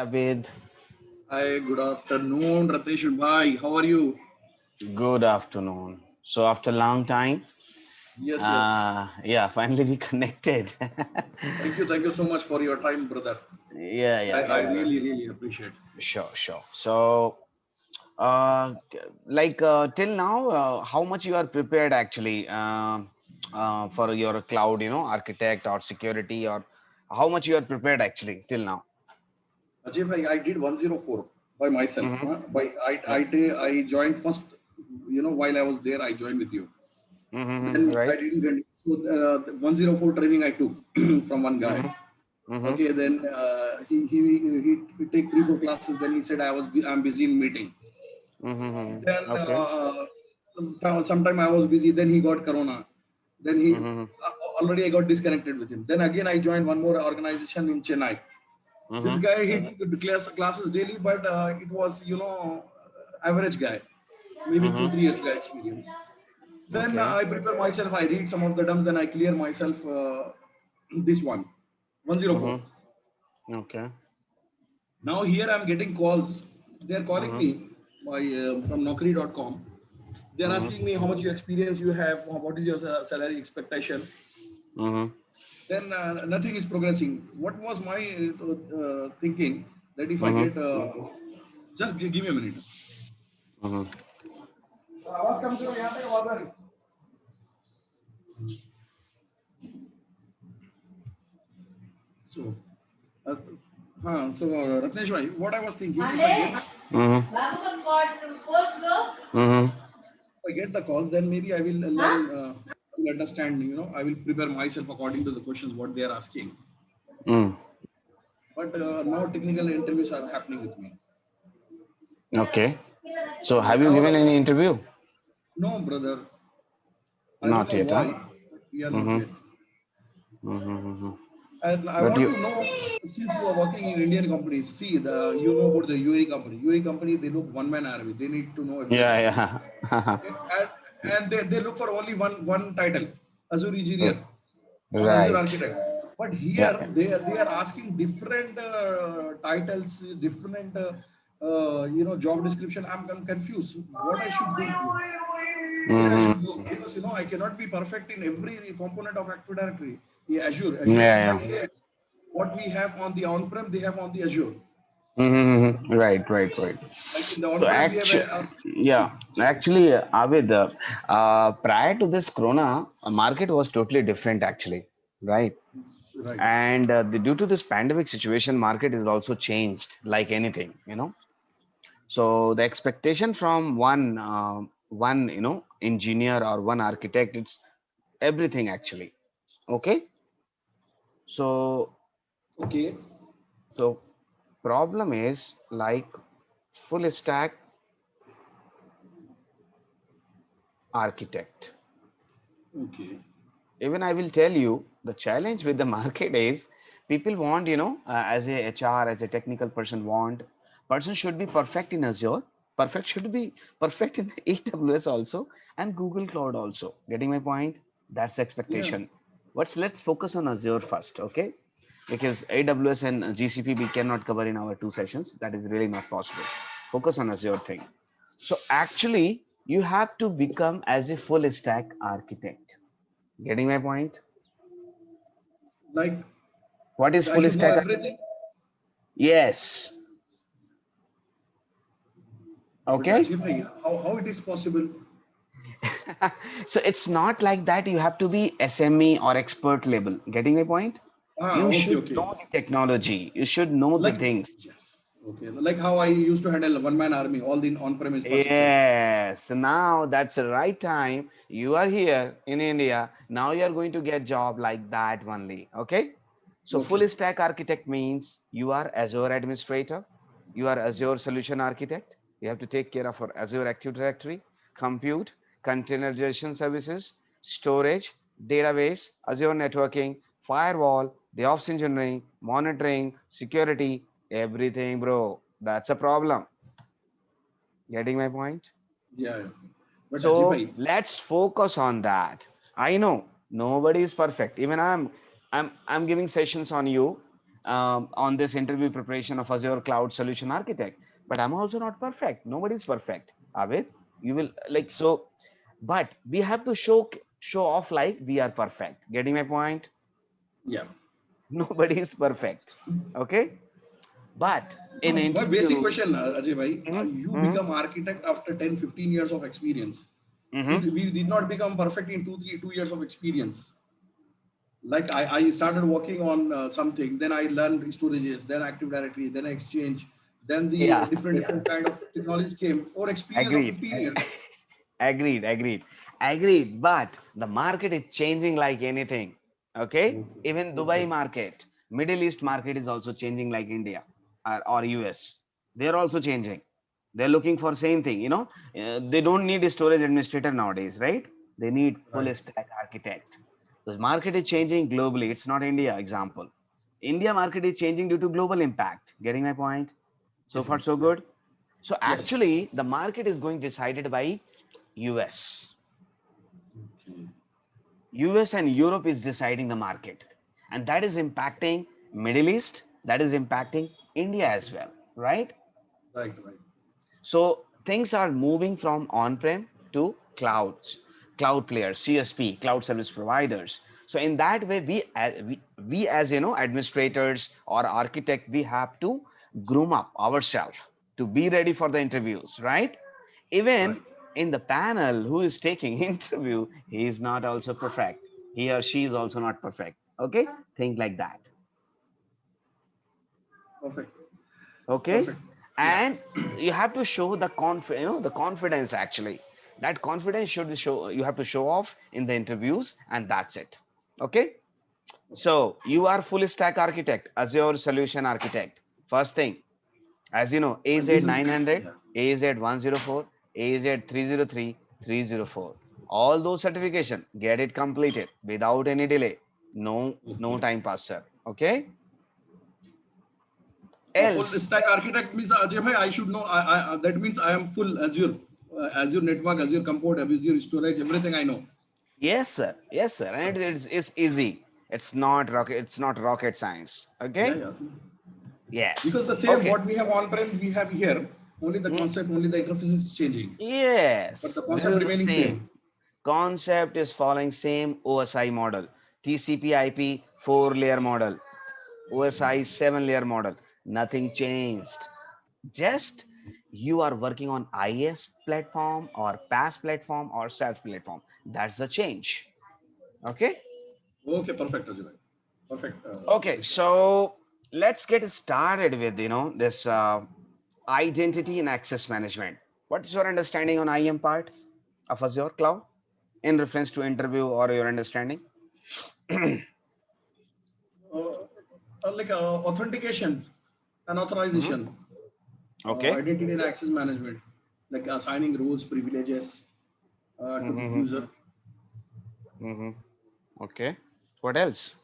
Abid. Hi, good afternoon, Ratesh bhai. How are you? Good afternoon. So after a long time, Yes, yes. yeah, finally we connected. Thank you so much for your time, brother. Yeah, I, yeah, I yeah. really appreciate. Sure, sure. So, till now, how much you are prepared actually for your cloud, architect or security, or how much you are prepared actually till now? Ajay bhai, I did 104 by myself. Mm-hmm. Huh? I joined first. While I was there, I joined with you. Mm-hmm. Then I Right. didn't get so the 104 training I took from one guy. Mm-hmm. Mm-hmm. Okay, then he take 3 4 classes. Then he said I'm busy in meeting. Then Mm-hmm. Okay. sometime I was busy. Then he got corona. Then Mm-hmm. already I got disconnected with him. Then again I joined one more organization in Chennai. This Mm-hmm. guy he took the classes daily, but it was average guy, maybe two Mm-hmm. 3 years guy experience. Then Okay. I prepare myself. I read some of the dumps. Then I clear myself. This 104. Mm-hmm. Okay. Now here I'm getting calls. They are calling Mm-hmm. me from Naukri.com. They are Mm-hmm. asking me how much experience you have, what is your salary expectation. Mm-hmm. Then nothing is progressing. What was my thinking that if I Mm-hmm. get, just give me a minute. Mm-hmm. आवाज कम करो यहाँ तक आवाज आ रही. So, uh, Ratnesh bhai, what I was thinking, Mm-hmm. Mm-hmm. if I get the calls, then maybe I will learn, I will understand. I will prepare myself according to the questions what they are asking. Mm. But now technical interviews are happening with me. Okay. So Like have you given any interview? no, brother, I don't Not know yet, huh? why, but we are not Mm-hmm. yet. Mm-hmm. And I But want you. to know, since you are working in Indian companies, see you know about the UAE company. UAE company, they look one man army. They need to know Yeah, everything. yeah. Okay? And they look for only one title, Azure engineer or Azure Right. architect. But here Yeah. they are asking different titles, different job description. I'm confused. What I should do? Where I should go? Mm-hmm. Because I cannot be perfect in every component of Active Directory. Yeah, Azure. Azure is Yeah, like yeah. say what we have on the on-prem, they have on the Azure. Mm-hmm. Right, right, right. Like in the So on-prem, we have actually, a yeah, actually, Abid, prior to this Corona, market was totally different actually, right? right. And due to this pandemic situation, market is also changed like anything. So the expectation from one engineer or one architect, it's everything actually. Okay. So Okay. so problem is like full stack architect. Okay. Even I will tell you the challenge with the market is people want, as a HR, as a technical person should be perfect in Azure, perfect should be perfect in AWS also, and Google Cloud also. Getting my point? That's the Yeah. expectation. Let's focus on Azure first, okay? Because AWS and GCP we cannot cover in our two sessions. That is really not possible. Focus on Azure thing. So actually, you have to become as a full stack architect. Getting my point? Like What is I full should know stack? everything. Yes. But Okay. Ajay bhai, how it is possible? So it's not like that. You have to be SME or expert level. Getting my point? Ah, You okay, should okay. know the technology. You should know the Like things. yes. Okay. Like how I used to handle one-man army, all the on-prem infrastructure. Yes. Now that's the right time. You are here in India. Now you are going to get job like that only. Okay. So Okay. full stack architect means you are Azure administrator. You are Azure solution architect. You have to take care of our Azure Active Directory, compute, containerization services, storage, database, Azure networking, firewall, DevOps engineering, monitoring, security, everything, bro. That's a problem. Getting my point? Yeah. Yeah. But Ajay So bhai, let's focus on that. I know nobody is perfect. Even I'm giving sessions on you. on this interview preparation of Azure Cloud Solution Architect, but I'm also not perfect. Nobody's perfect. Abid, you will like so, but we have to show off like we are perfect. Getting my point? Yeah. Nobody is perfect. Okay, but in My basic interview, question, Ajay bhai, mhm, you mhm, become architect after 10, 15 years of experience. mhm. We did not become perfect in 2 years of experience. Like I started working on something, then I learned storages, then Active Directory, then Exchange, then the Yeah, different kind of technologies came, or experience of agreed. 15 years. Agreed. But the market is changing like anything. Okay. Okay. Even Dubai Okay. market, Middle East market is also changing like India or US. They're also changing. They're looking for same thing. They don't need a storage administrator nowadays, right? They need full Right. stack architect. The market is changing globally. It's not India. Example. India market is changing due to global impact. Getting my point? So Yes, far, right. so Yeah. good. So Yes. actually, the market is going decided by US. Okay. US and Europe is deciding the market. And that is impacting Middle East, that is impacting India as well, right? Right. Right. So things are moving from on-prem to clouds, cloud players, CSP, cloud service providers. So in that way, we as administrators or architect, we have to groom up ourselves to be ready for the interviews, right? Even Right. in the panel who is taking interview, he is not also perfect. He or she is also not perfect. Okay, think like that. Perfect. Okay, Perfect. Yeah. and you have to show the the confidence actually. That confidence should show. You have to show off in the interviews, and that's it. Okay, so you are full stack architect, Azure solution architect. First thing, as you know, And AZ this is 900, yeah. AZ 104, AZ 303, 304. All those certification, get it completed without any delay. No Okay. time pass, sir. Okay. A full Else, stack architect means Ajay bhai, I should know. That means I am full Azure, Azure network, Azure Comport, Azure storage, everything I know. yes, sir. Yes, sir. And it's easy. It's not rocket science. Yeah, Okay. yeah. Because Yes. the same Okay. what we have on-prem, we have here. Only the Hmm. concept, only the interface is changing, but the Yes. This concept is the remaining same. same. Concept is following same OSI model. TCP/IP 4-layer model. OSI 7-layer model. Nothing changed. Just you are working on IS platform or PaaS platform or SaaS platform. That's the change. Okay. Okay, perfect, Ajay bhai. Perfect, Okay. Pratik. So let's get started with this identity and access management. What is your understanding on IAM part of Azure Cloud in reference to interview or your understanding? Like authentication and Mhm. authorization, Okay. identity and access management, like assigning roles, privileges to the Mm-hmm. user, Mm-hmm. Okay. What else?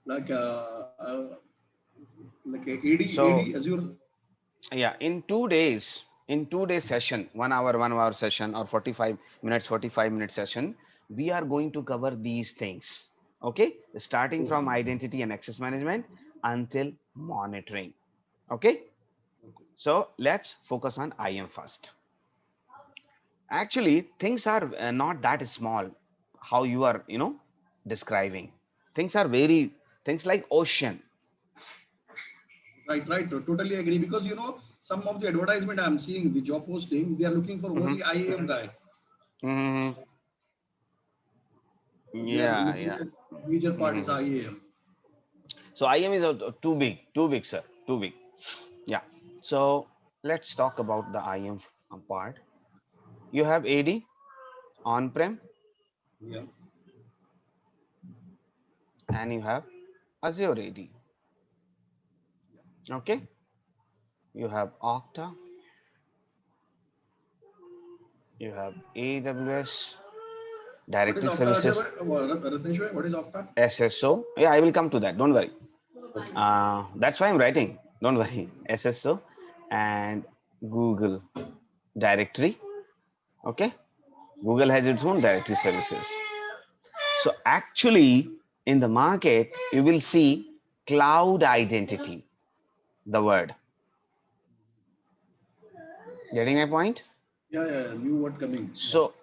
like like AD So Azure. yeah, in 2 days session, 1 hour session or 45 minute session, we are going to cover these things. Okay, starting from Okay. identity and access management until monitoring. Okay, Okay. so let's focus on IAM first. Actually, things are not that small. How you are, describing things are very things like ocean. Right, right. Totally agree. Because some of the advertisement I'm seeing, the job posting, they are looking for Mm-hmm. only IAM guy. Mm-hmm. They are Yeah, looking yeah. for major part is Mm-hmm. IAM. So IM is too big, sir, too big. Yeah. So let's talk about the IM part. You have AD on-prem Yeah. and you have Azure AD. Okay. You have Okta. You have AWS What is Directory Okta, Ajay Services bhai? Ratnesh bhai, what is Okta? SSO. Yeah, I will come to that. Don't worry. Okay. That's why I'm writing. Don't worry. SSO and Google Directory. Okay. Google has its own directory services. So actually in the market, you will see cloud identity, the word. Getting my point? Yeah, new word coming. Yeah. So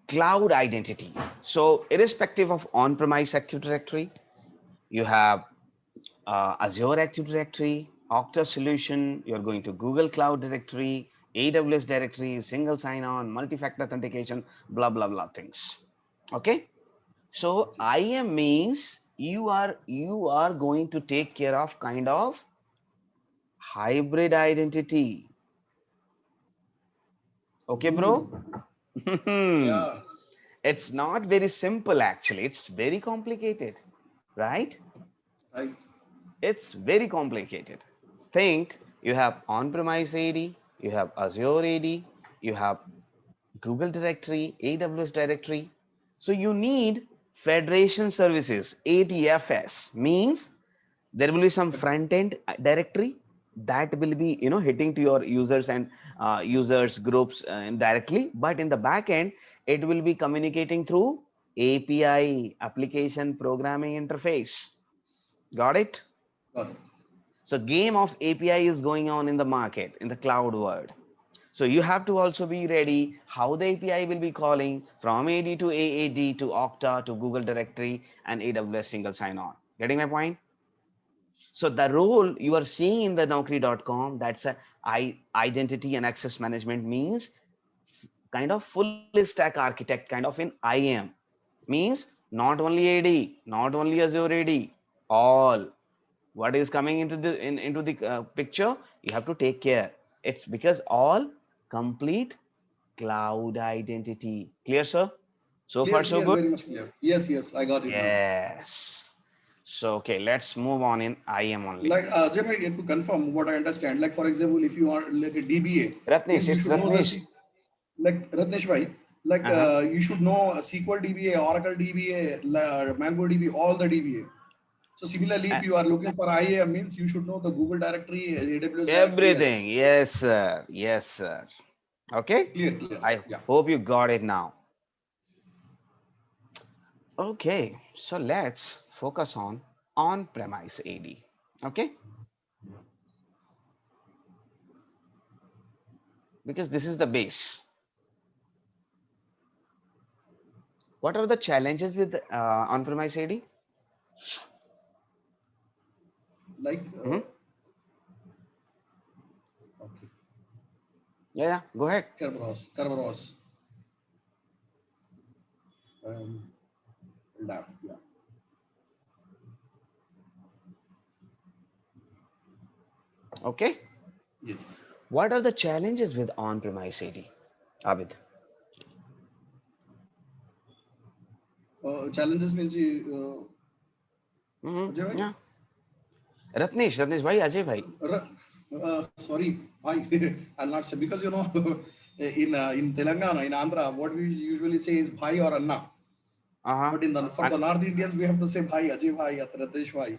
cloud identity. So irrespective of on-premise Active Directory, you have Azure Active Directory, Okta solution, you're going to Google Cloud Directory, AWS Directory, single sign-on, multi-factor authentication, blah, blah, blah things. Okay. So IAM means you are going to take care of kind of hybrid identity. Okay, bro? Yeah. It's not very simple actually. It's very complicated, right? Right. It's very complicated. Think you have on-premise AD, you have Azure AD, you have Google Directory, AWS Directory. So you need Federation Services, ATFS, means there will be some front end directory that will be hitting to your users and users groups directly, but in the back end it will be communicating through API, application programming interface. Got it? Got it. So game of API is going on in the market, in the cloud world. So you have to also be ready how the API will be calling from AD to AAD to Okta to Google Directory and AWS single sign-on. Getting my point? So the role you are seeing in the Naukri.com, that's a identity and access management, means kind of full stack architect, kind of in IAM, means not only AD, not only Azure AD, all what is coming into the into the picture, you have to take care. It's because all complete cloud identity. Clear, sir? So far Clear, so clear, good. very much clear. Yes, I got it now. Yes. So okay, let's move on in IAM only. Like, Jay bhai, to confirm what I understand, like for example, if you are like a DBA, Ratnesh, means you it's should know the Ratnesh. like Ratnesh bhai, like Uh-huh. you should know SQL DBA, Oracle DBA, Mango DBA, all the DBA. So similarly, if Uh, you are looking for IAM, means you should know the Google directory, AWS directory as well. Everything. Yes, sir. Yes, sir. Okay. Clear, clear. I Yeah. hope you got it now. Okay. So let's focus on premise AD. Okay. Because this is the base. What are the challenges with on premise AD? Like, Mhm. okay, Yeah. Go ahead. Kerberos, um, lab, yeah. Okay. Yes. What are the challenges with on premise AD? Abid. Challenges means Ajay bhai? Yeah. Ratnesh, bhai, Ajay bhai. Sorry, bhai. I'll not say because in Telangana, in Andhra, what we usually say is bhai or anna. Uh-huh. But for the North Indians, we have to say bhai, Ajay bhai, या Ritesh bhai.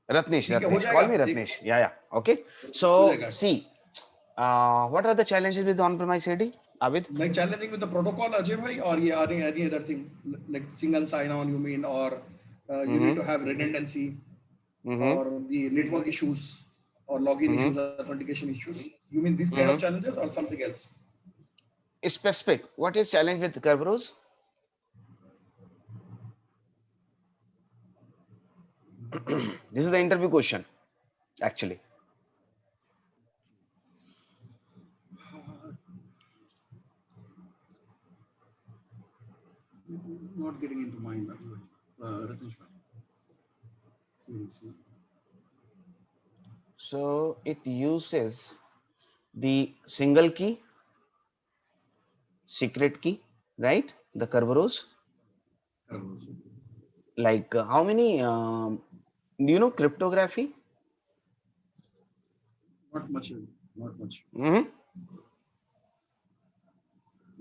ठीक है, हो Ratnesh, call जाएगा me एक Ratnesh. Yeah. Okay. हो So जाएगा. see, what are the challenges with on-premise AD, Abid? Like challenging with the protocol, Ajay bhai, or yeah, any other thing like single sign-on, you mean, or you need Mm-hmm. to have redundancy, Mm-hmm. or the network issues, or login Mm-hmm. issues, authentication issues. You mean these kind of Mm-hmm. challenges or something else? Specific. What is challenge with Kerberos? This is the interview question, actually. Not getting into mind, Ritesh bhai. Let me see. So it uses the single key, secret key, right? The Kerberos. Like how many? Do you know cryptography? Not much, not much. Mm-hmm.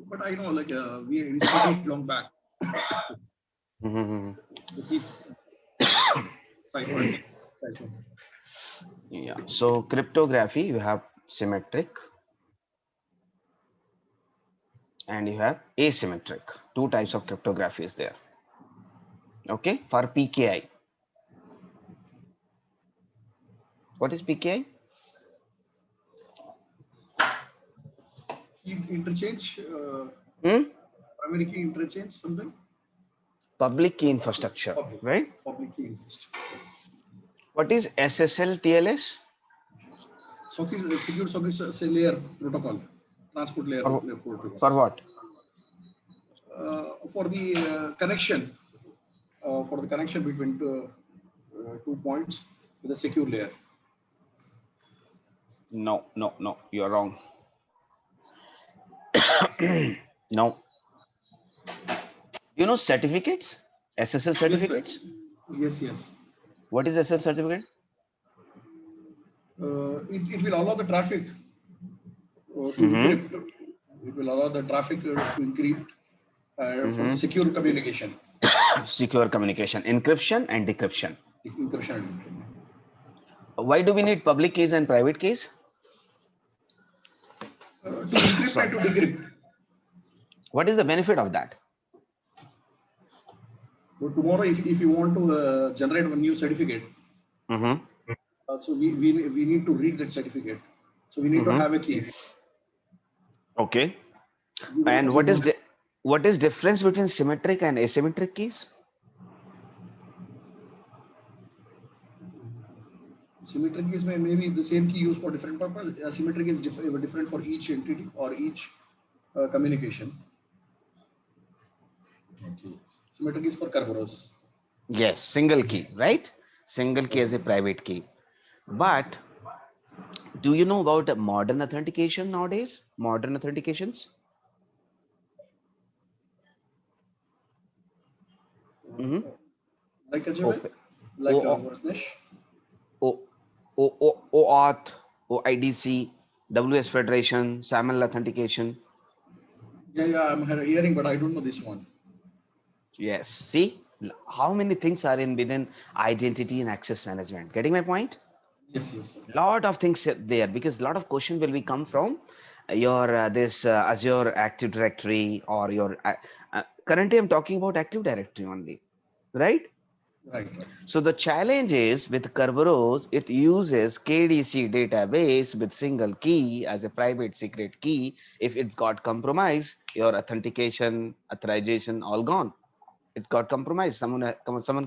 But I know, like we studied long back. Mm-hmm. The keys, cipher, cipher. Yeah. So cryptography, you have symmetric and you have asymmetric. Two types of cryptography is there. Okay, for PKI. What is PKI? Key interchange, Hmm? primary key interchange, something. Public key infrastructure, Public, right? public key infrastructure. What is SSL TLS? Socket, secure socket layer protocol, transport layer For, protocol. for what? For the connection, for the connection between 2 points with a secure layer. No, no, no, you're wrong. No. You know certificates? SSL Yes, sir. certificates? Yes, yes. What is SSL certificate? It will allow the traffic to Mm-hmm. encrypt. It will allow the traffic to encrypt for the Mm-hmm. secure communication. Secure communication, encryption and decryption. Encryption. Why do we need public keys and private keys? To encrypt and Sorry. to decrypt. What is the benefit of that? So tomorrow, if you want to generate a new certificate, Mm-hmm. so we need to read that certificate. So we need to Mm-hmm. have a key. Okay. You And don't, what is difference between symmetric and asymmetric keys? symmetric is maybe the same key used for different purpose. Asymmetric is different for each entity or each communication. Okay. Symmetric is for Kerberos. Yes, single key, right? Single key as a private key. But do you know about modern authentication nowadays? Modern authentications? Mm-hmm. Like Ajay, Open. like Varnesh. O, OAuth, OIDC, WS Federation, SAML authentication. Yeah, I'm hearing, but I don't know this one. Yes. See how many things are in within identity and access management. Getting my point? Yes, yes. Sir. Lot of things there because a lot of question will be come from your this Azure Active Directory or your currently I'm talking about Active Directory only, right? Right, right. So the challenge is with Kerberos, it uses KDC database with single key as a private secret key. If it's got compromised, your authentication, authorization, all gone. It got compromised. Someone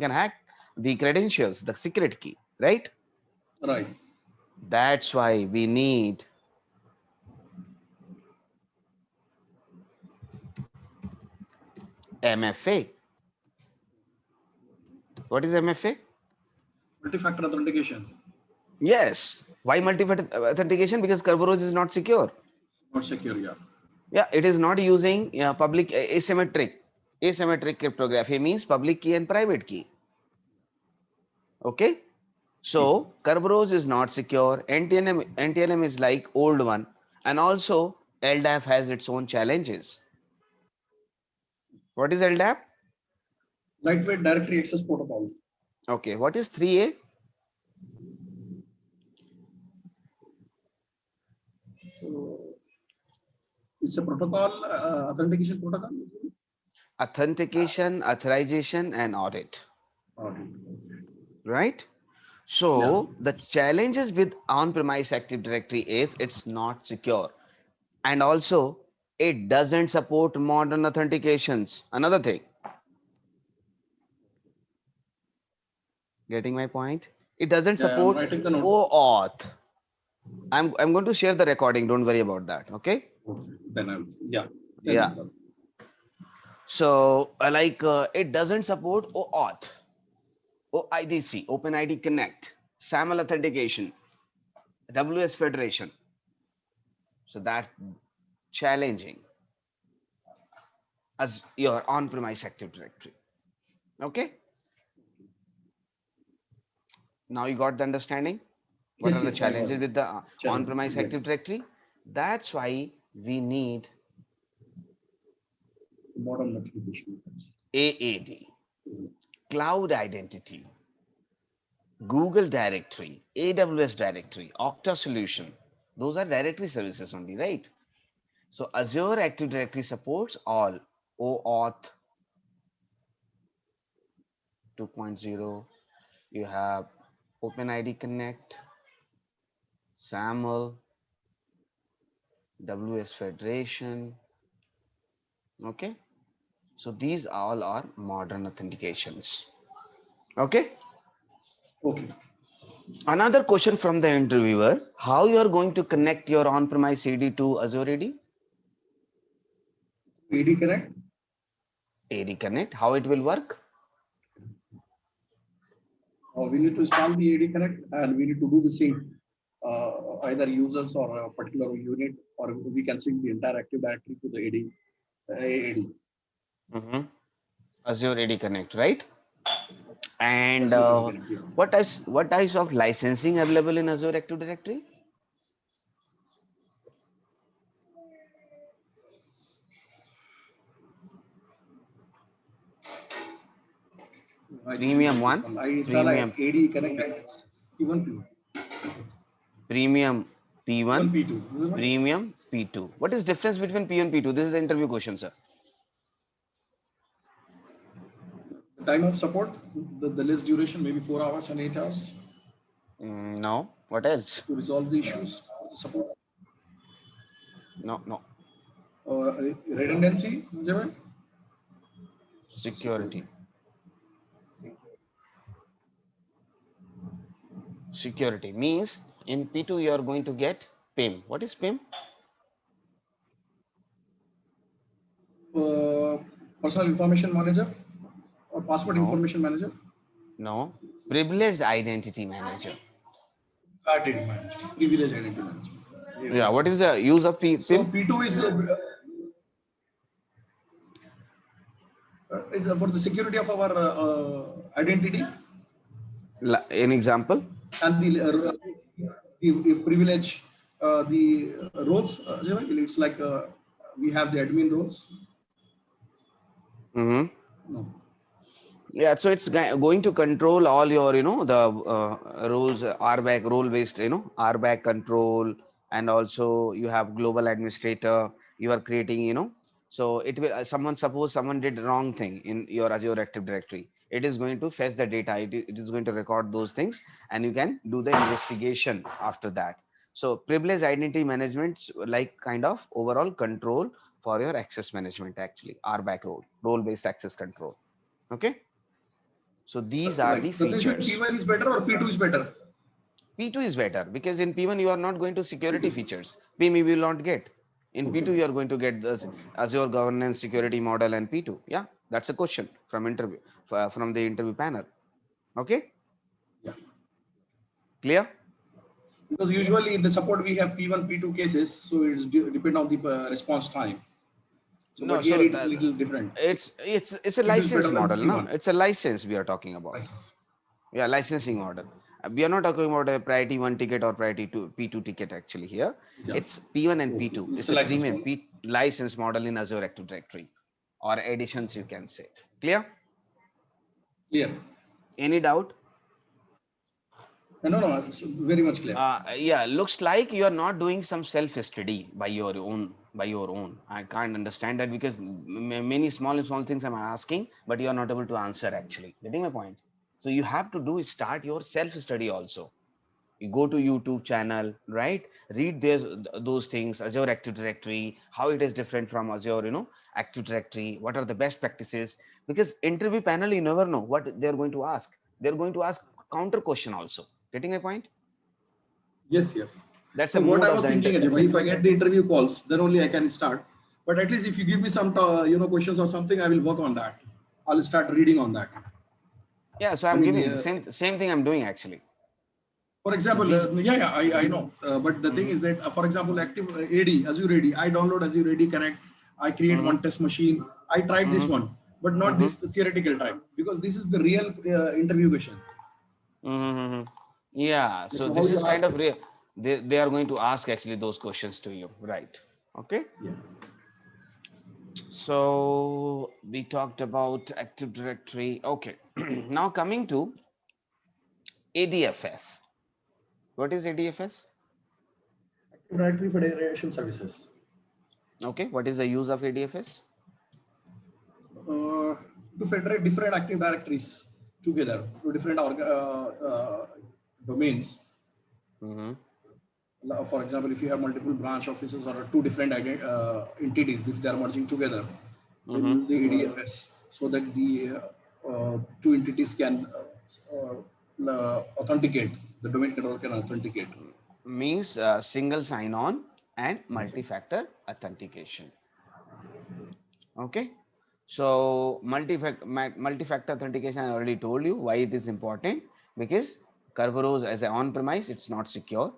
can hack the credentials, the secret key, right? Right. That's why we need MFA. What is MFA? Multi-factor authentication. Yes. Why multi-factor authentication? Because Kerberos is not secure. Not secure, yeah. Yeah, it is not using public asymmetric cryptography means public key and private key. Okay. So Kerberos is not secure. NTLM is like old one, and also LDAP has its own challenges. What is LDAP? Lightweight directory access protocol. Okay. What is 3A? So it's a protocol, authentication protocol. Authentication, authorization, and audit. Okay. Right. Yeah. So the challenges with on-premise Active Directory is it's not secure. And also it doesn't support modern authentications. Another thing. Getting my point? It doesn't Yeah, I'm support writing the note. OAuth. I'm going to share the recording. Don't worry about that. Okay. Okay. Then I'll, yeah. Tell Yeah. me, brother. So it doesn't support OAuth, OIDC, OpenID Connect, SAML authentication, WS Federation. So that's challenging as your on-premise Active Directory. Okay. Now you got the understanding? What Yes, are the yes, I got challenges it. with the Challenge. on-premise Yes. Active Directory? That's why we need Modern notification. AAD, Cloud Identity, Google Directory, AWS Directory, Okta Solution. Those are directory services only, right? So Azure Active Directory supports all OAuth, 2.0, you have OpenID Connect, SAML, WS Federation. Okay, so these all are modern authentications. Okay. Okay. Another question from the interviewer: how you are going to connect your on-premise AD to Azure AD? AD Connect. AD Connect. How it will work? We need to install the AD Connect and we need to do the same. Either users or a particular unit, or we can sync the entire Active Directory to the AD. Mm-hmm. Azure AD Connect, right? And Azure AD Connect, yeah. what types of licensing available in Azure Active Directory? Premium one, I install premium, AD Connect and it's P1 P1. premium P1, P2. premium P2. What is difference between P and P2? This is the interview question, sir. The time of support, the less duration, maybe 4 hours and 8 hours No. What else? to resolve the issues for the support. No, no. Redundancy, Javel? Security. Security means in P2 you are going to get PIM. What is PIM? Personal Information Manager or Password No. Information Manager? No. Privileged Identity Manager. Identity Management. Privileged Identity Management. Yeah. What is the use of PIM? So P2 is for the security of our identity. An example? And the privilege, the roles, it's like we have the admin roles. Mm-hmm. No. Yeah, so it's going to control all your, the roles, RBAC, role-based, RBAC control, and also you have global administrator. You are creating, so it will. Suppose someone did wrong thing in your Azure Active Directory. It is going to fetch the data. It is going to record those things, and you can do the investigation after that. So privileged identity management, like kind of overall control for your access management, actually RBAC role-based access control. Okay. So these are the features. P1 is better or P2 is better? P2 is better because in P1 you are not going to security features. PIM you will not get. In P2 you are going to get the Azure governance security model and P2. Yeah, that's a question from the interview panel. Okay. Yeah. Clear? Because usually in the support we have P1, P2 cases, so it's depend on the response time. So, no, but here so it's a little different. It's a license model, no? It's a license we are talking about. License. Yeah, licensing model. We are not talking about a priority 1 ticket or priority P2 ticket actually here. Yeah. It's P1 and Okay. P2. It's a a license premium model. license model in Azure Active Directory or additions you can say. Clear? Clear. Any doubt? No, it's very much clear. Yeah, looks like you are not doing some self-study by your own. I can't understand that because many small things I'm asking, but you are not able to answer actually. Getting my point? So you have to start your self-study also. You go to YouTube channel, right? Read those things, Azure Active Directory, how it is different from Azure, Active Directory, what are the best practices? Because interview panel, you never know what they're going to ask. They're going to ask counter question also. Getting my point? Yes. That's So a what mode I of was the thinking, Ajay, if I get the interview calls, then only I can start. But at least if you give me some, questions or something, I will work on that. I'll start reading on that. Yeah, so I'm giving the same thing I'm doing actually. For example, So I know. But the thing is that, for example, Active AD, Azure AD, I download Azure AD Connect. I create one test machine. I tried this one, but not this theoretical type, because this is the real interview question. Yeah, so Like this how is you kind ask of real. They are going to ask actually those questions to you, right? Okay. Yeah. So we talked about Active Directory. Okay. Now coming to ADFS. What is ADFS? Active Directory Federation Services. Okay. What is the use of ADFS? To federate different Active Directories together, two different domains. Mm-hmm. For example, if you have multiple branch offices or two different entities, if they are merging together, then Mm-hmm. use the ADFS so that the two entities can authenticate. The domain controller can authenticate. Means single sign-on and multi-factor authentication. Okay. So multi-factor authentication, I already told you why it is important, because Kerberos as an on-premise, it's not secure.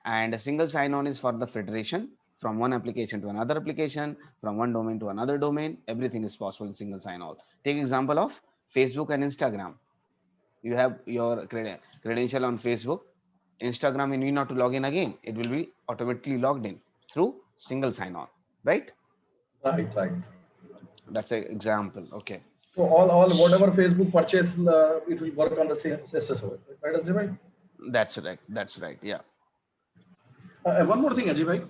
And a single sign-on is for the federation from one application to another application, from one domain to another domain. Everything is possible in single sign-on. Take example of Facebook and Instagram. You have your credential on Facebook, Instagram, you need not to log in again. It will be automatically logged in through single sign-on, right? Right. That's an example. Okay. So all whatever Facebook purchase, it will work on the same SSO, right, Ajay bhai? That's right. That's right. Yeah. One more thing, Ajay bhai,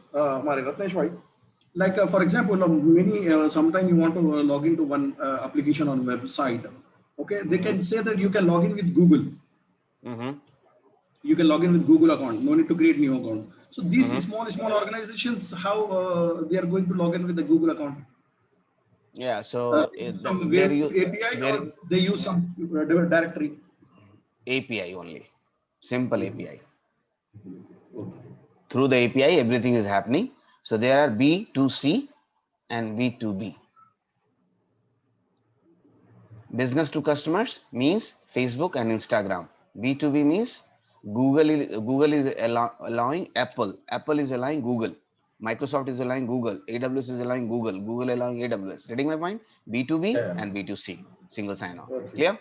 Mare Ratnesh bhai. Like for example, many sometime you want to log into one application on website. Okay, they can say that you can log in with Google. Mm-hmm. You can log in with Google account. No need to create new account. So these Mm-hmm. small organizations, how they are going to log in with the Google account? Yeah. So Some there web you API there or they use some directory. API only, simple API. Okay. Through the API, everything is happening. So there are B2C and B2B. Business to customers means Facebook and Instagram. B2B means Google is allowing Apple. Apple is allowing Google. Microsoft is allowing Google. AWS is allowing Google. Google allowing AWS. Getting my point? B2B Yeah. and B2C. Single sign-on. Okay. Clear?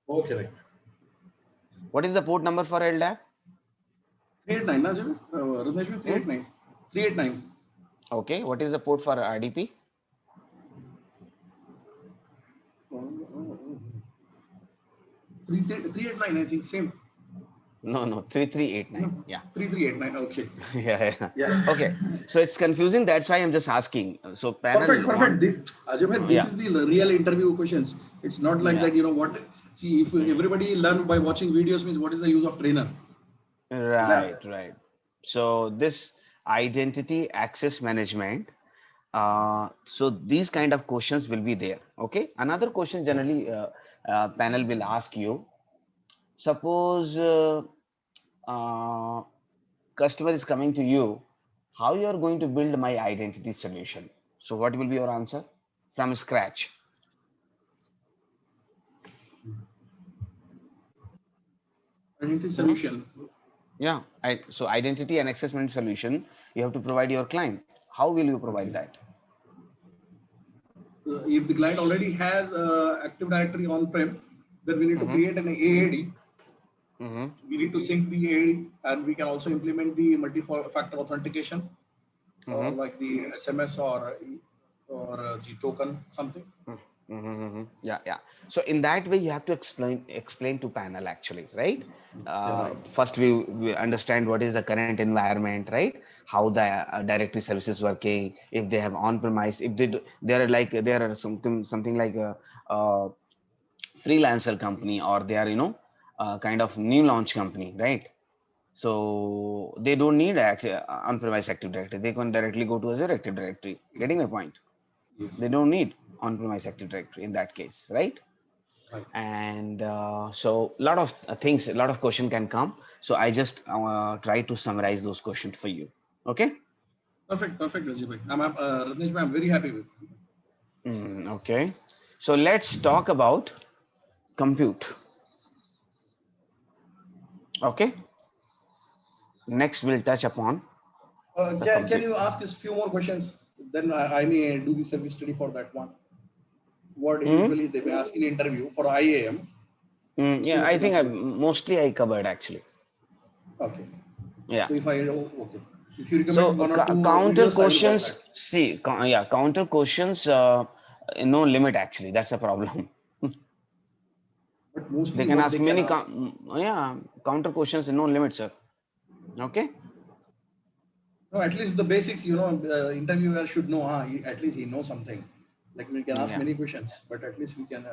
Okay. Right. What is the port number for LDAP? 389, na, Jimmy? Ratnesh, 389. 389. Okay. What is the port for RDP? 389, I think, same. No, 3389. Yeah. 3389, okay. Yeah. Yeah. Okay. So it's confusing. That's why I'm just asking. So panel Perfect. one. Ajay bhai, this Yeah. is the real interview questions. It's not like Yeah. that, what. See, if everybody learn by watching videos, means what is the use of trainer? Right. So this identity access management. So these kind of questions will be there. Okay. Another question generally panel will ask you. Suppose customer is coming to you, how you are going to build my identity solution? So what will be your answer from scratch? Identity solution. Yeah. So identity and access management solution, you have to provide your client. How will you provide that? If the client already has Active Directory on-prem, then we need to create an AAD. We need to sync the AAD, and we can also implement the multi-factor authentication, like the SMS or G token something. Yeah. So in that way, you have to explain to panel actually, right? Right. First, we understand what is the current environment, right? How the directory services working. If they have on-premise, if there are something like a freelancer company, or they are kind of new launch company, right? So they don't need on-premise Active Directory. They can directly go to Azure Active Directory. Getting my point? Yes. They don't need on-premise Active Directory in that case, right? Right. And so a lot of things, a lot of question can come. So I just try to summarize those questions for you. Okay. Perfect, Rajiv bhai. Ratnesh bhai, I'm very happy with you. Okay. So let's talk about compute. Okay. Next, we'll touch upon the Can compute. you ask us few more questions? Then I may do the service study for that one. What usually they may ask in interview for IAM. Yeah, I think mostly I covered actually. Okay. Yeah. So if okay. If you recommend So one or two counter videos, I will watch questions. that. See, counter questions. No limit actually. That's the problem. But mostly They can what ask they can many. ask. Counter questions. No limit, sir. Okay. No, at least the basics. The interviewer should know. At least he knows something. Like we can ask many questions, but at least we can.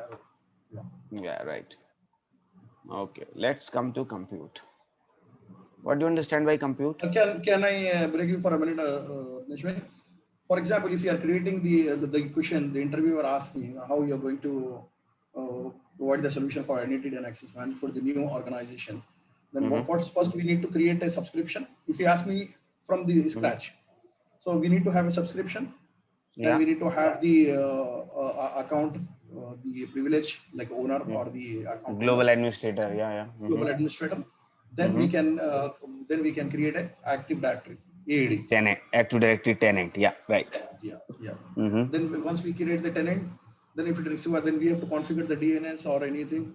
Yeah. Right. Okay, let's come to compute. What do you understand by compute? Can I break you for a minute, Nishwin? For example, if you are creating the question, the interviewer asks me how you're going to provide the solution for identity and access management for the new organization. Then Mm-hmm. first we need to create a subscription. If you ask me from the Mm-hmm. scratch, so we need to have a subscription. Then Yeah. we need to have the account, the privilege like owner Mm. or the account holder, Global administrator. Yeah, yeah. Mm-hmm. global administrator. Mm-hmm. Then we can create a active directory, AAD. Tenant, Active Directory tenant. Yeah, right. Yeah, yeah. Mm-hmm. Then once we create the tenant, then if it receiver, then we have to configure the DNS or anything.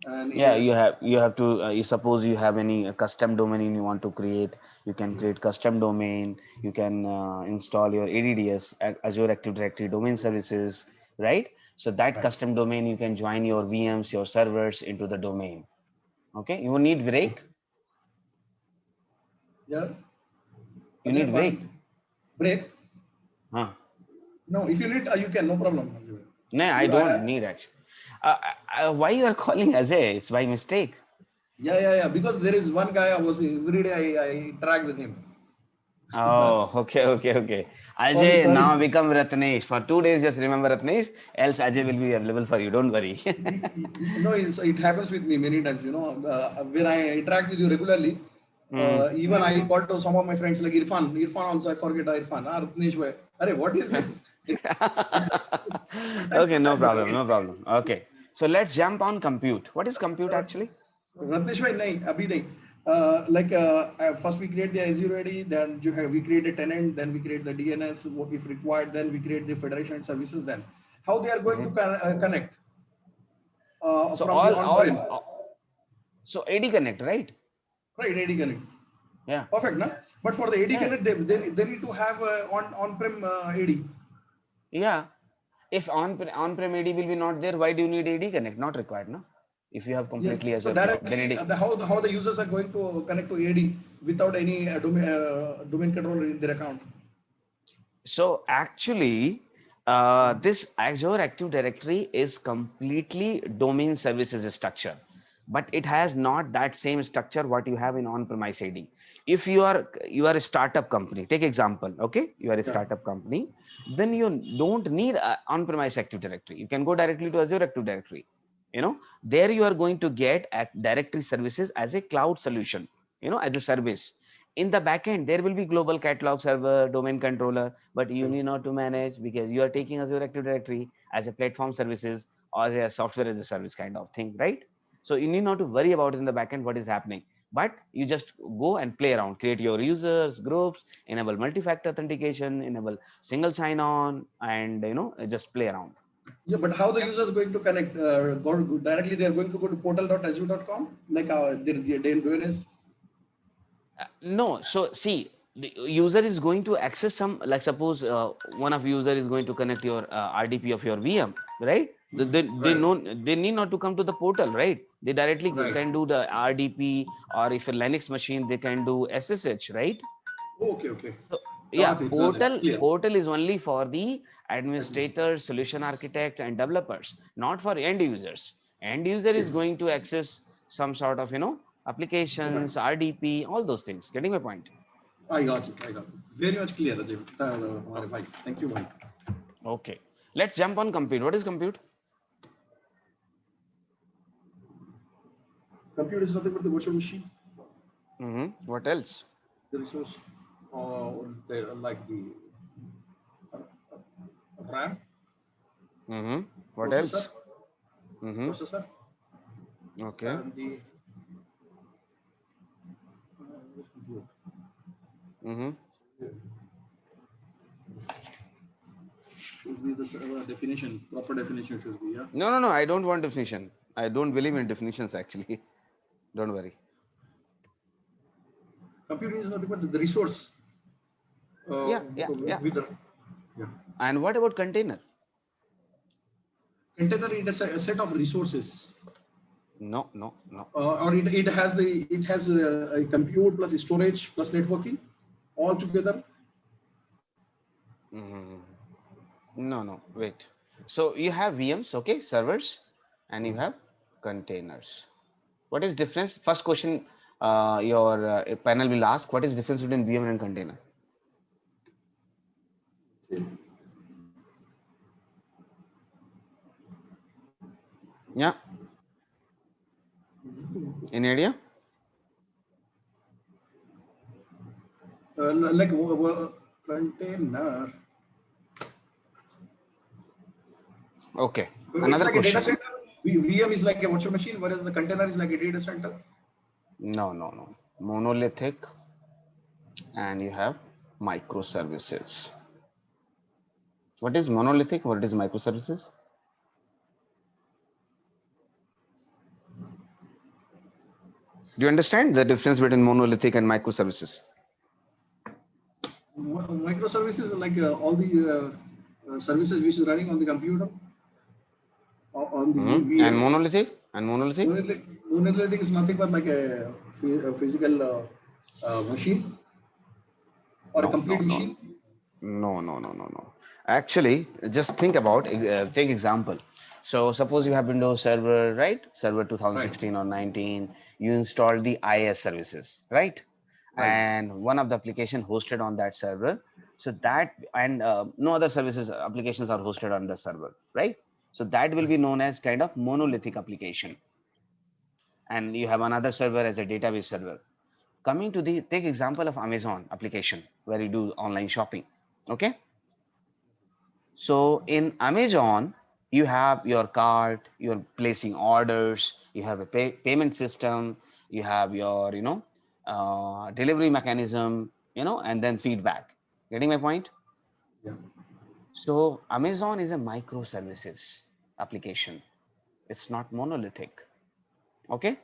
And Yeah, you have to. You suppose you have any custom domain you want to create. You can create custom domain. You can install your ADDS, Azure Active Directory Domain Services, right? So that right. custom domain you can join your VMs, your servers into the domain. Okay, you need break. Yeah. You Ajay, need break. pardon. Break. Huh? No, if you need, you can. No problem. No, I You, don't need actually. Why you are calling Ajay? It's by mistake. yeah. Because there is one guy I was every day I interact with him. Oh, okay. Sorry, Ajay sorry. now become Ratnesh. For 2 days, just remember Ratnesh, else Ajay will be available for you. Don't worry. No, it happens with me many times. When I interact with you regularly, Hmm. even I call to some of my friends like Irfan. Irfan also, I forget Irfan. Rupnesh bhai. Arey, what is this? Okay, no But problem, no problem. Okay, so let's jump on compute. What is compute actually? Ratnesh भाई नहीं अभी नहीं like first we create the Azure AD, then we create a tenant, then we create the DNS if required, then we create the federation services. Then how they are going to Mhm. connect So from the on-prem, so AD Connect, right? right? AD connect, Yeah, perfect, na? But for the AD yeah, connect, they need to have on-prem AD. yeah. If on-prem AD will be not there, why do you need AD Connect? Not required, no? If you have Yes. completely So Azure cloud, then directly, AD. how the users are going to connect to AD without any domain controller in their account? So actually, this Azure Active Directory is completely domain services structure, but it has not that same structure what you have in on-premise AD. If you are a startup company, take example, okay, you are a Yeah. startup company, then you don't need on-premise Active Directory. You can go directly to Azure Active Directory. There you are going to get directory services as a cloud solution, as a service. In the backend, there will be global catalog server, domain controller, but you Right. need not to manage because you are taking Azure Active Directory as a platform services or as a software as a service kind of thing, right? So you need not to worry about in the backend what is happening, but you just go and play around, create your users, groups, enable multi-factor authentication, enable single sign-on, and just play around. Yeah, but how the user is going to connect? Go directly, they are going to go to portal.azure.com, like their DNS. No, so see, the user is going to access some, like suppose one of user is going to connect your RDP of your VM, right? They Right, know they need not to come to the portal, right? They directly right. can do the RDP, or if a Linux machine, they can do SSH, right? Okay. So yeah, Got it. Clear. portal is only for the administrators, solution architects, and developers, not for end users. End user is Yes. going to access some sort of Right. applications, RDP, all those things. Getting my point? I got it. Very much clear, Ajay. Oh, Bhai. Thank you, bhai. okay. Let's jump on compute. What is compute? Compute is nothing but the virtual machine, What else? the resource, like the RAM, What processor, else? Mm-hmm. processor, Okay. and the Mm-hmm. should be the definition, proper definition should be, yeah. No. I don't want definition. I don't believe in definitions actually. Don't worry. Computing is nothing but the resource Yeah. with the yeah. And what about container? Container is a set of resources, No. or it has a compute plus storage plus networking all together. Mm-hmm. No. Wait. So you have VMs, okay, servers, and you have containers. What is difference? First question, your panel will ask, what is difference between VM and container? Yeah. Any idea? Like container. Okay. It's Another like a data question. center. VM is like a virtual machine, whereas the container is like a data center. No, no, no. Monolithic, and you have microservices. What is monolithic? What is microservices? Do you understand the difference between monolithic and microservices? Microservices are like all the services which is running on the computer or on the And VM. monolithic? And monolithic? Monolithic is nothing but like a physical machine or a No, no, complete no, machine. no, no, no, no, no. Actually, just think about, take example. So suppose you have Windows Server, right? Server Right, 2016 or 19. You install the IIS services, right? right. And one of the application hosted on that server. So that, and no other services applications are hosted on the server, right? So that will be known as kind of monolithic application. And you have another server as a database server. Coming to the, take example of Amazon application where you do online shopping. Okay. So in Amazon, you have your cart, you're placing orders, you have a payment system, you have your, delivery mechanism, and then feedback. Getting my point? Yeah. So Amazon is a microservices application. It's not monolithic. Okay.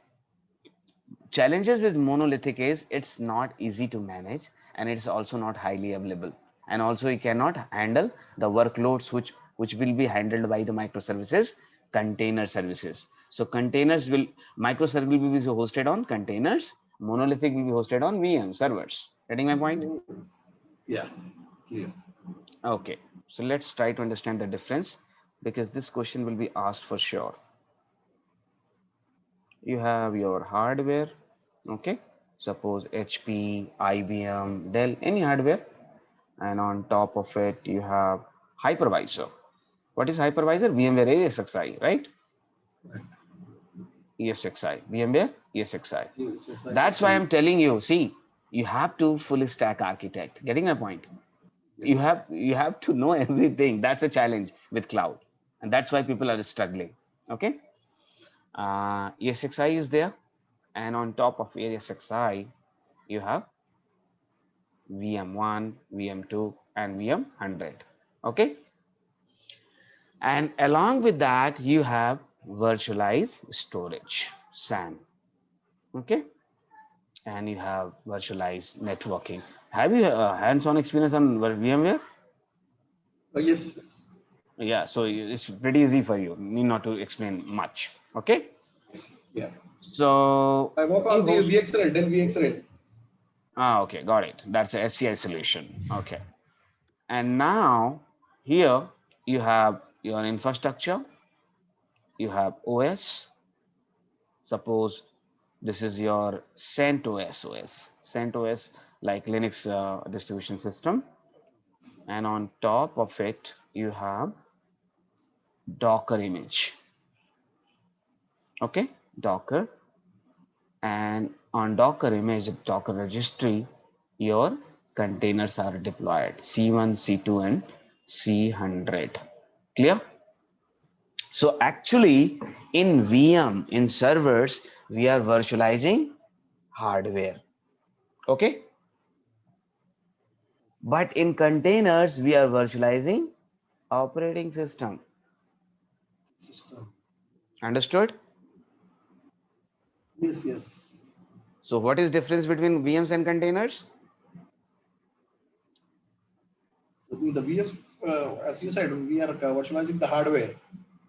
Challenges with monolithic is it's not easy to manage, and it's also not highly available, and also you cannot handle the workloads which will be handled by the microservices container services. So containers will, microservice will be hosted on containers, monolithic will be hosted on VM servers. Getting my point? Yeah. Clear. Okay, so let's try to understand the difference, because this question will be asked for sure. You have your hardware. Okay, suppose HP, IBM, Dell, any hardware, and on top of it you have hypervisor. What is hypervisor? VMware ESXi, right? Right. ESXi, VMware ESXi. Yes, yes, That's why I, I'm telling you, see, you have to full stack architect. Getting my point? yes. You have to know everything. That's a challenge with cloud, and that's why people are struggling. Okay. ESXi is there, and on top of ESXi you have VM1, VM2, and VM100. Okay. And along with that, you have virtualized storage, SAN. Okay. And you have virtualized networking. Have you hands-on experience on VMware? Yes. Yeah. So it's pretty easy for you. Need not to explain much. Okay. Yeah. So I work you on the host. VxRail, Dell VxRail. Okay. Got it. That's a SCI solution. Okay. And now here you have your infrastructure, you have OS. Suppose this is your CentOS OS, CentOS like Linux distribution system. And on top of it, you have Docker image. Okay, Docker. And on Docker image, Docker registry, your containers are deployed C1, C2, and C100. Clear? So actually in VM, in servers, we are virtualizing hardware. Okay. But in containers, we are virtualizing operating system. System. Understood? Yes, yes. So what is difference between VMs and containers? So in the VMs, as you said, we are virtualizing the hardware.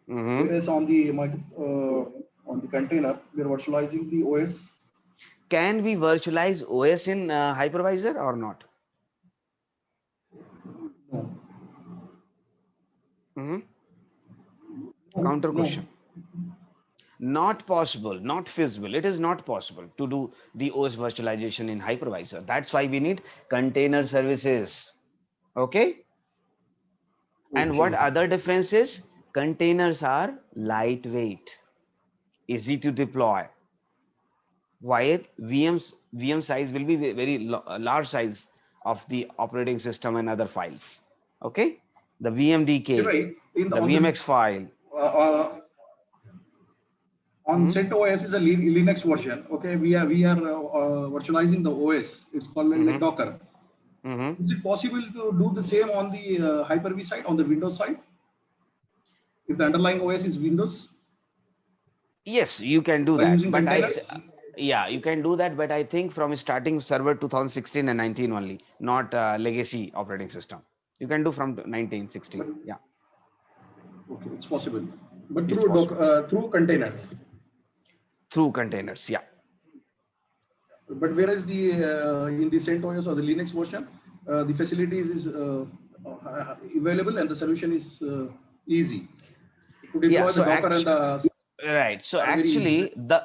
Mm-hmm. Whereas on the container, we are virtualizing the OS. Can we virtualize OS in hypervisor or not? No, Mm-hmm. no, Counter no. question. not possible, not feasible. It is not possible to do the OS virtualization in hypervisor. That's why we need container services. Okay. And what Okay. other differences? Containers are lightweight, easy to deploy. While VM size will be very large size of the operating system and other files. Okay. The Ajay VMDK, bhai, the on the VMX file. on CentOS is a Linux version. Okay, we are virtualizing the OS. It's called like Docker. Mm-hmm. Is it possible to do the same on the Hyper-V side, on the Windows side? If the underlying OS is Windows, Yes, you can do by that, using but containers? yeah, you can do that, but I think from starting server 2016 and 19 only, not legacy operating system. You can do from 1916. But Yeah, okay, it's possible. But it's through possible through containers. through containers. Yeah. But whereas the in the CentOS or the Linux version, the facilities is available and the solution is easy to Yeah. deploy. The So Docker and the right. So are very easy. actually,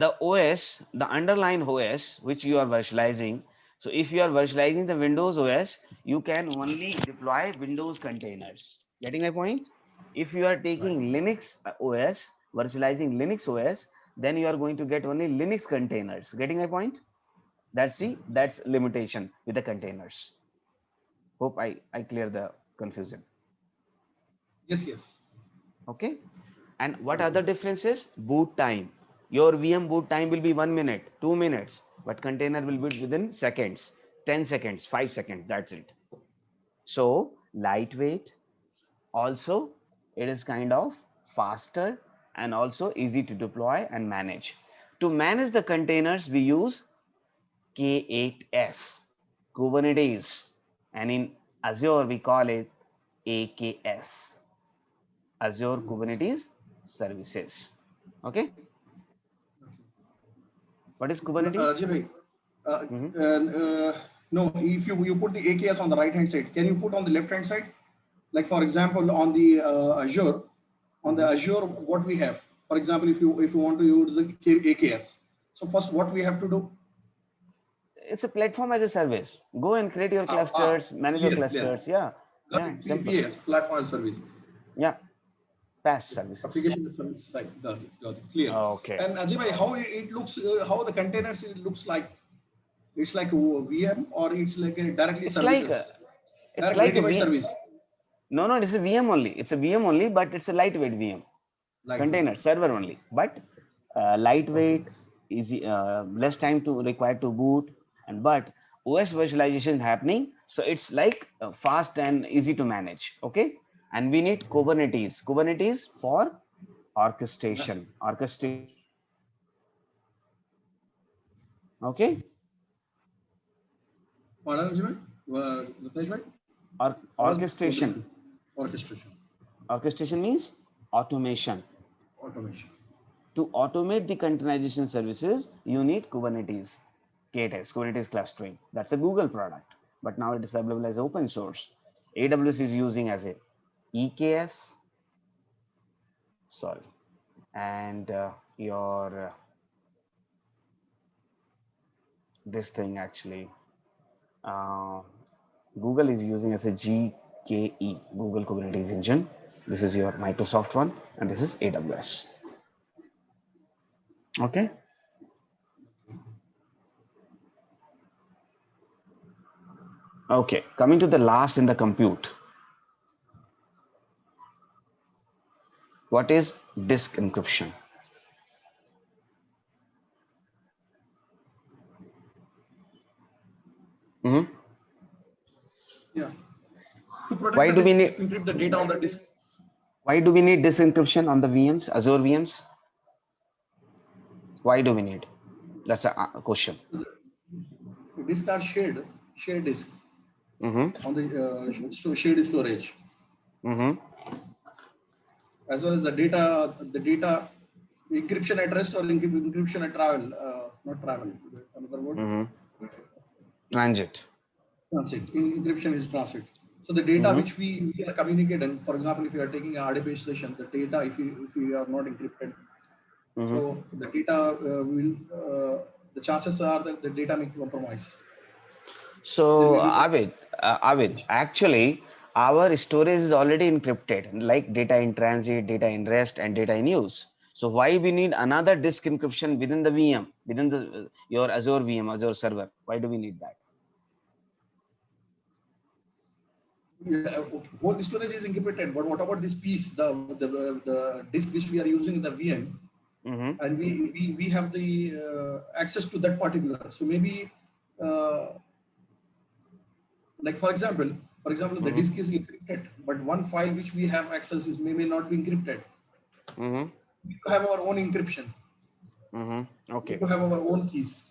the OS, the underlying OS which you are virtualizing. So if you are virtualizing the Windows OS, you can only deploy Windows containers. Getting my point? If you are Right. taking Linux OS, virtualizing Linux OS, then you are going to get only Linux containers. Getting my point? That's limitation with the containers. Hope I clear the confusion. Yes, yes. Okay. And what Okay. other differences? Boot time. Your VM boot time will be 1 minute, 2 minutes, but container will boot within seconds, 10 seconds, 5 seconds. That's it. So lightweight. Also, it is kind of faster and also easy to deploy and manage. To manage the containers, we use K8s, Kubernetes, and in Azure, we call it AKS, Azure Kubernetes Services. Okay. What is Kubernetes? Ajay bhai, uh, Mm-hmm. no, if you put the AKS on the right hand side, can you put on the left hand side? Like for example, on the Azure, what we have. For example, if you want to use the AKS, so first what we have to do? It's a platform as a service. Go and create your Ah, clusters, manage your clear, clear. clusters. Yeah, Got yeah, it. simple. PaaS, platform as a service. Yeah, PaaS services. Application as a service. Right. Got it. Clear. Okay. And Ajay bhai, how it looks, how the containers it looks like? It's like a VM or it's like a directly It's like a, services, it's direct like a ready-made VM. service, No, it's a VM only. It's a VM only, but it's a lightweight VM. lightweight. Container server only, but Okay. lightweight, easy, less time to required to boot, and but OS virtualization happening, so it's like fast and easy to manage. Okay, and we need Kubernetes for orchestration. Okay, Pardon, Ajay bhai? Ritesh bhai? or आवाज orchestration. orchestration, Orchestration means automation. automation. To automate the containerization services, you need Kubernetes. KTS, Kubernetes clustering. That's a Google product, but now it is available as open source. AWS is using as a EKS, sorry, and your this thing actually, uh, Google is using as a GKE, Google Kubernetes Engine. This is your Microsoft one, and this is AWS. Okay. Okay, coming to the last in the compute. What is disk encryption? Mm-hmm. Yeah. To protect Why the do we disk, need encrypt the data on the disk. why do we need disk encryption on the VMs, Azure VMs? Why do we need? That's a question. The disk are shared disk Mm-hmm. on the shared storage, Mm-hmm. as well as the data encryption at rest or encryption at travel, not travel. Another word. Mm-hmm. Transit. Transit. Encryption is transit. So the data Mm-hmm. which we are communicating, for example, if you are taking a RDP session, the data if you are not encrypted, So the data the chances are that the data may compromise. There So may be Avid, actually, our storage is already encrypted, like data in transit, data in rest, and data in use. So why we need another disk encryption within the VM, within the your Azure VM, Azure server? Why do we need that? yeah, okay. Whole storage is encrypted, but what about this piece, the disk which we are using in the VM, Mm-hmm. and we have the access to that particular. So maybe uh, like for example, the Mm-hmm. disk is encrypted, but one file which we have access is may not be encrypted. Mm-hmm. We need to have our own encryption. Mm-hmm. We need Okay. to have our own keys.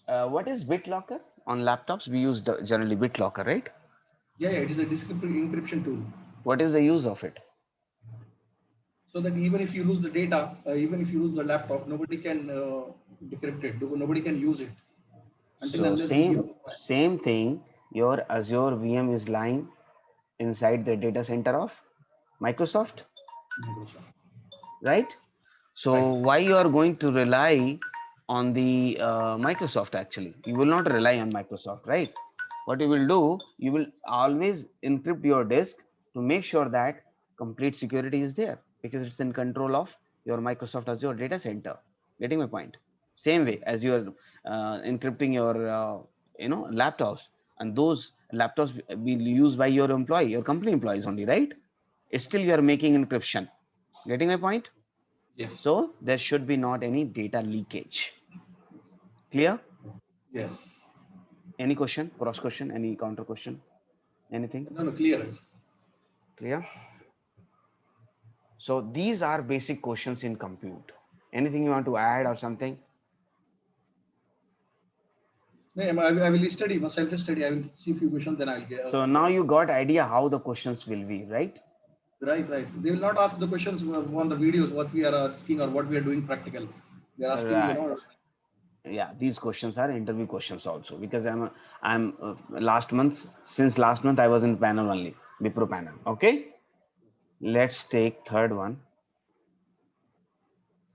What is BitLocker? On laptops, we use generally BitLocker, right? Yeah, yeah, it is a disk encryption tool. What is the use of it? So that even if you lose the data, even if you lose the laptop, nobody can decrypt it. Nobody can use it until So unless we give. same thing. Your Azure VM is lying inside the data center of Microsoft, Microsoft. right? Right. So why you are going to rely on the Microsoft? Actually, you will not rely on Microsoft, right? What you will do, you will always encrypt your disk to make sure that complete security is there, because it's in control of your Microsoft Azure data center. Getting my point? Same way as you are encrypting your laptops, and those laptops be used by your employee, your company employees only, right? It's still you are making encryption. Getting my point? Yes. So there should be not any data leakage. Clear? Yes. Any question, cross question, any counter question, anything? No, no, clear. Clear? So these are basic questions in compute. Anything you want to add or something? No, I will study, self study. I will see a few questions, then I'll get. So now you got idea how the questions will be, right? Right, right. They will not ask the questions on the videos what we are asking or what we are doing practical. They are asking, Right. Yeah, these questions are interview questions also, because last month, since last month I was in panel only, Wipro panel. Okay. Let's take third one,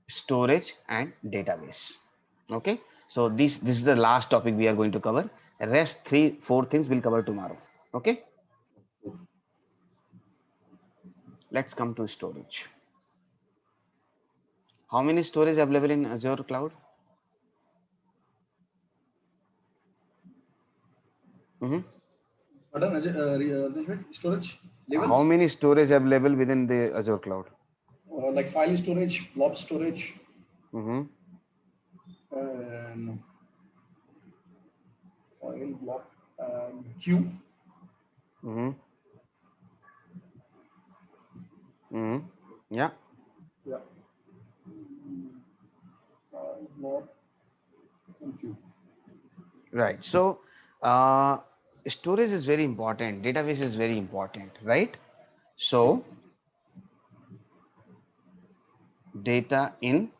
storage and database. Okay, so this is the last topic we are going to cover. Rest 3 4 things we'll cover tomorrow. Okay, let's come to storage. How many storage available in Azure cloud? Mhm. pardon, storage How levels, many storage available within the Azure cloud? like file storage, blob storage, Mm-hmm. and file blob, queue. Mm-hmm. Mm-hmm. Yeah, Yeah, file blob and queue. right. So storage is very important, database is very important, right? Right. So data in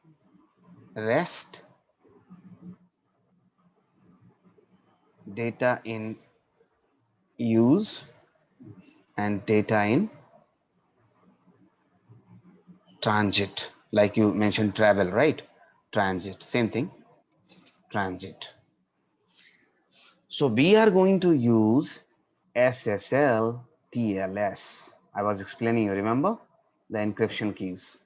rest, data in use, and data in transit, like you mentioned travel, right? Transit, same thing, transit. So we are going to use SSL TLS. I was explaining, you remember the encryption keys.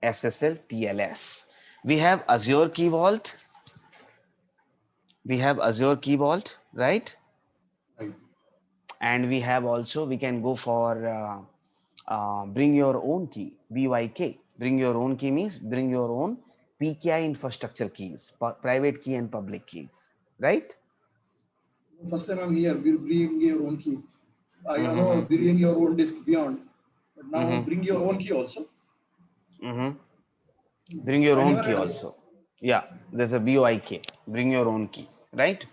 SSL TLS. We have Azure Key Vault, we have Azure Key Vault, right? Right. And we have also, we can go for bring your own key, BYK. Bring your own key means bring your own PKI infrastructure keys, private key and public keys, right? First time I'm here, we bring your own key. I know Mm-hmm. bring your own disk beyond, but now Mm-hmm. bring your own key also. Mm-hmm. Bring your I own never key heard of it. also. Yeah, there's a BYK. Bring your own key, right?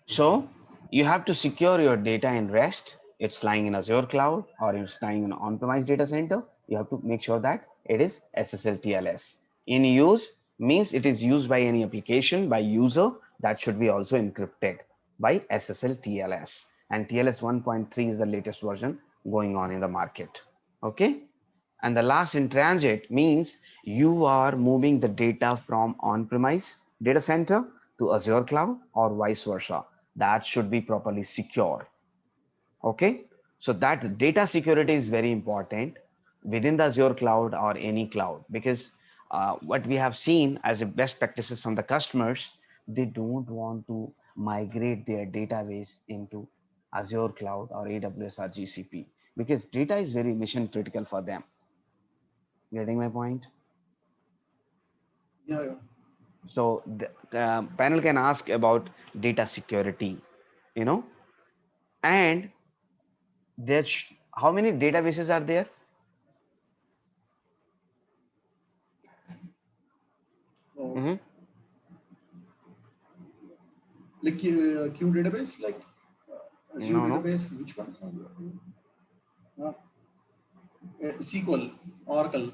So you have to secure your data in rest. It's lying in Azure cloud or it's lying in an on-premise data center. You have to make sure that it is SSL TLS. In use means it is used by any application by user, that should be also encrypted by SSL TLS. And TLS 1.3 is the latest version going on in the market. Okay. And the last, in transit, means you are moving the data from on-premise data center to Azure cloud or vice versa. That should be properly secure. Okay, so that data security is very important within the Azure cloud or any cloud, because what we have seen as a best practices from the customers, they don't want to migrate their database into Azure cloud or AWS or GCP, because data is very mission critical for them. Getting my point? Yeah, yeah. So the panel can ask about data security, you know, and there's how many databases are there? Oh, Mhm. like Q database, like Azure No, no. database, which one? Uh, SQL, Oracle,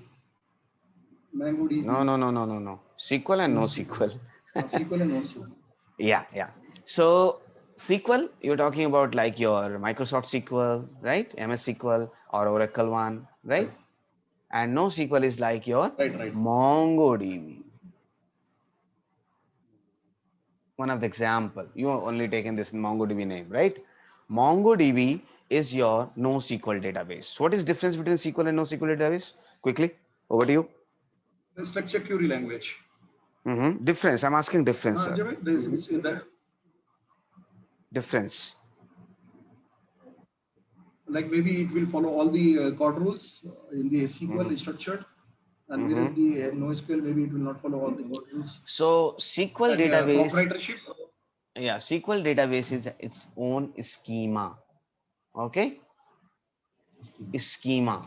No, MongoDB, no, no, no, no, no. SQL and no NoSQL. SQL. SQL and NoSQL. Yeah, yeah. So SQL, you're talking about like your Microsoft SQL, right? MS SQL or Oracle one, Right, right? And no SQL is like your right, right. MongoDB. One of the example, you have only taken this MongoDB name, right? MongoDB is your NoSQL database. What is difference between SQL and NoSQL database? Quickly, over to you. The structure query language. Difference. I'm asking difference, sir. Javed, the, Difference. like maybe it will follow all the chord rules in the Mhm. SQL structured, and whereas Mhm. the NoSQL maybe it will not follow all the chord rules. So SQL And database, proprietorship. yeah, SQL database is its own schema. Okay, schema,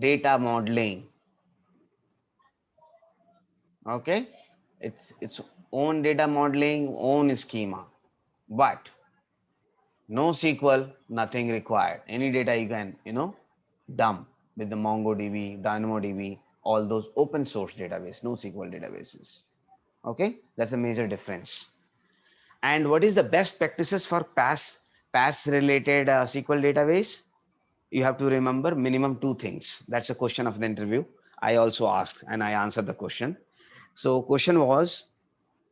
data modeling. Okay, it's its own data modeling, own schema. But no SQL, nothing required. Any data you can, dump with the MongoDB, DynamoDB, all those open source database, no SQL databases. Okay, that's a major difference. And what is the best practices for PaaS related SQL database? You have to remember minimum two things. That's a question of the interview. I also asked and I answered the question. So question was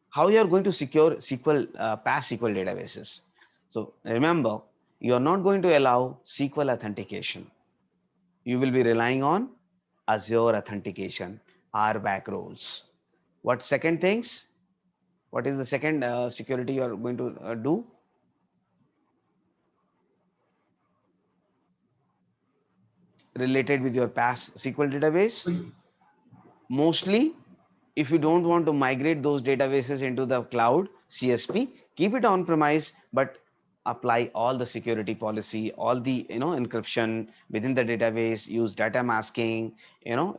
how you are going to secure SQL PaaS SQL databases. So remember, you are not going to allow SQL authentication. You will be relying on Azure authentication, RBAC roles. What second things? What is the second security you are going to do? Related with your past SQL database? Mostly, if you don't want to migrate those databases into the cloud CSP, keep it on premise, but apply all the security policy, all the encryption within the database, use data masking,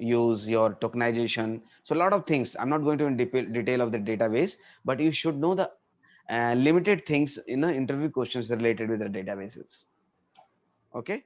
use your tokenization. So a lot of things. I'm not going to in detail of the database, but you should know the limited things in the interview questions related with the databases. Okay.